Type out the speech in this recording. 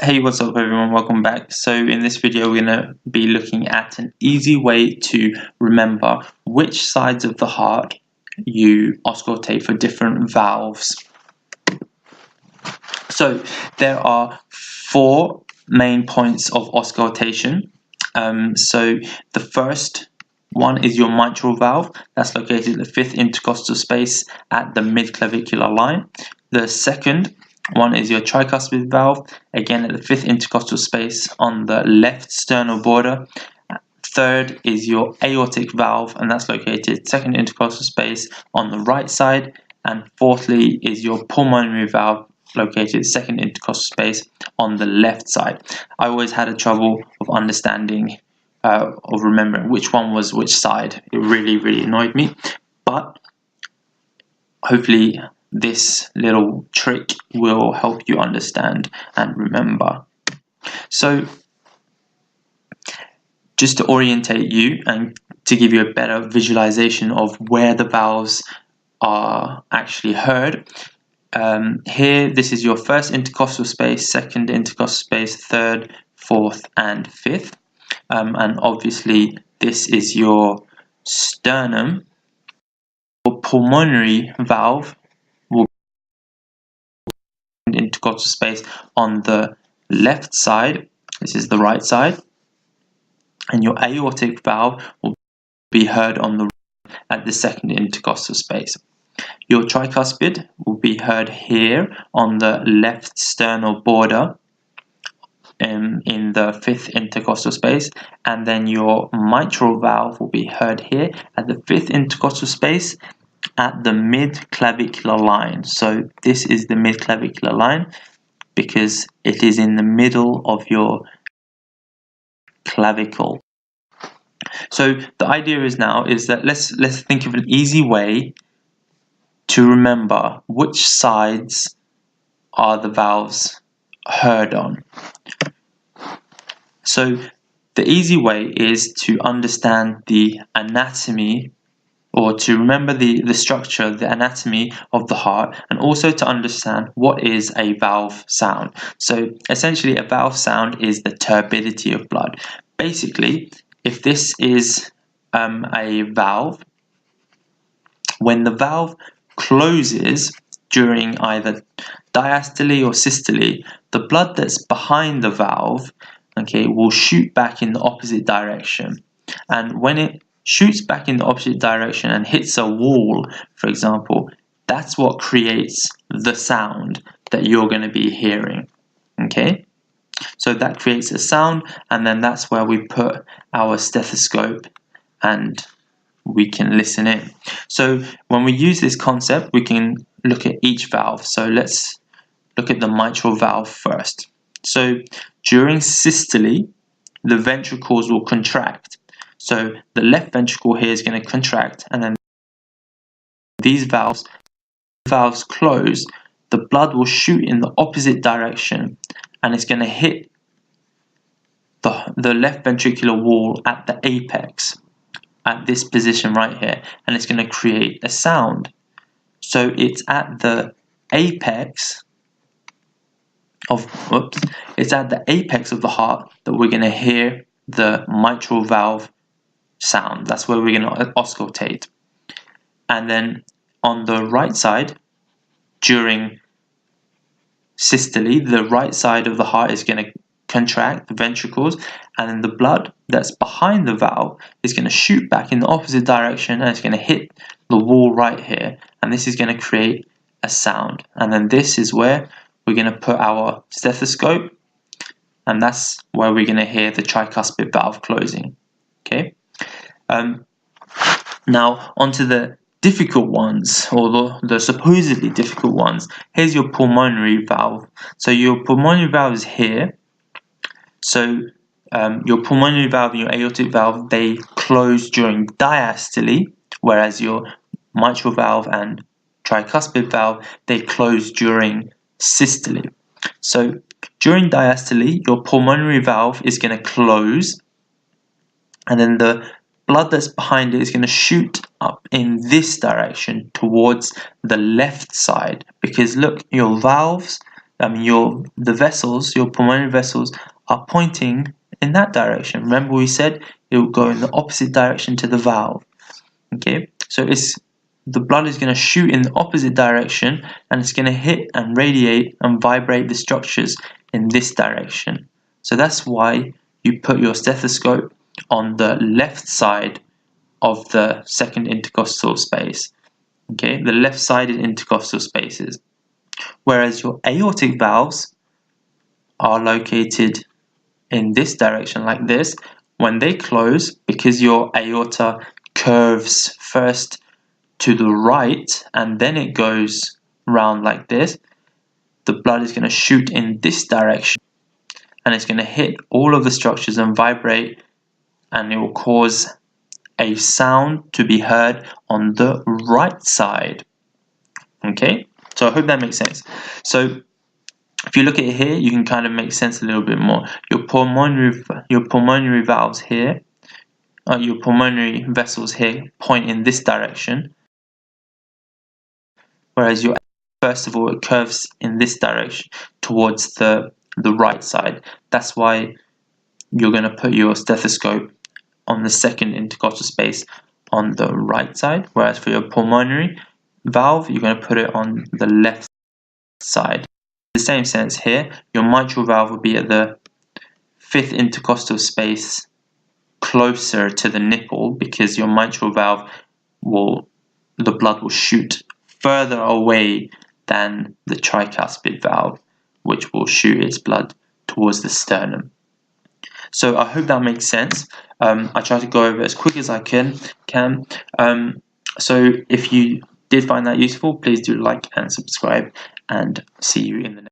Hey, what's up everyone, welcome back. So in this video we're going to be looking at an easy way to remember which sides of the heart you auscultate for different valves. So there are four main points of auscultation. So the first one is your mitral valve, that's located at the fifth intercostal space at the mid-clavicular line. The second one is your tricuspid valve, again at the fifth intercostal space on the left sternal border. Third is your aortic valve, and that's located second intercostal space on the right side. And fourthly is your pulmonary valve, located second intercostal space on the left side. I always had a trouble of understanding of remembering which one was which side. It really annoyed me, but hopefully this little trick will help you understand and remember. So just to orientate you and to give you a better visualization of where the valves are actually heard, here this is your first intercostal space, second intercostal space, third, fourth and fifth, and obviously this is your sternum. Your pulmonary valve will be intercostal space on the left side, this is the right side, and your aortic valve will be heard on the right at the second intercostal space. Your tricuspid will be heard here on the left sternal border in the fifth intercostal space, and then your mitral valve will be heard here at the fifth intercostal space at the mid-clavicular line. So this is the mid-clavicular line because it is in the middle of your clavicle. So the idea is that let's think of an easy way to remember which sides are the valves heard on. So the easy way is to understand the anatomy, or to remember the structure, the anatomy of the heart, and also to understand what is a valve sound. So essentially a valve sound is the turbidity of blood. Basically, if this is a valve, when the valve closes during either diastole or systole, the blood that's behind the valve, okay, will shoot back in the opposite direction. And when it shoots back in the opposite direction and hits a wall, for example, that's what creates the sound that you're going to be hearing. Okay, so that creates a sound, and then that's where we put our stethoscope and we can listen in. So when we use this concept, we can look at each valve. So let's look at the mitral valve first. So during systole, the ventricles will contract. So the left ventricle here is going to contract, and then these valves close, the blood will shoot in the opposite direction, and it's going to hit the left ventricular wall at the apex, at this position right here, and it's going to create a sound. So it's at the apex of the heart that we're going to hear the mitral valve sound. That's where we're going to auscultate. And then on the right side, during systole, the right side of the heart is going to contract, the ventricles, and then the blood that's behind the valve is going to shoot back in the opposite direction, and it's going to hit the wall right here, and this is going to create a sound. And then this is where we're going to put our stethoscope, and that's where we're going to hear the tricuspid valve closing. Okay. Now onto the difficult ones, or the supposedly difficult ones. Here's your pulmonary valve. So your pulmonary valve is here. So your pulmonary valve and your aortic valve, they close during diastole, whereas your mitral valve and tricuspid valve, they close during systole. So during diastole, your pulmonary valve is going to close, and then the blood that's behind it is going to shoot up in this direction towards the left side, because look, your valves, the vessels, your pulmonary vessels, are pointing in that direction. Remember we said it will go in the opposite direction to the valve. Okay, so the blood is going to shoot in the opposite direction, and it's going to hit and radiate and vibrate the structures in this direction. So that's why you put your stethoscope on the left side of the second intercostal space. Okay, the left-sided intercostal spaces. Whereas your aortic valves are located in this direction like this. When they close, because your aorta curves first to the right and then it goes round like this, the blood is going to shoot in this direction and it's going to hit all of the structures and vibrate, and it will cause a sound to be heard on the right side. Okay, so I hope that makes sense. So if you look at it here, you can kind of make sense a little bit more. Your pulmonary valves here, your pulmonary vessels here point in this direction, whereas first of all, it curves in this direction towards the right side. That's why you're going to put your stethoscope on the second intercostal space on the right side, whereas for your pulmonary valve, you're going to put it on the left side. In the same sense here, your mitral valve will be at the fifth intercostal space closer to the nipple, because your mitral valve the blood will shoot further away than the tricuspid valve, which will shoot its blood towards the sternum. So I hope that makes sense. I try to go over as quick as I can. So if you did find that useful, please do like and subscribe, and see you in the next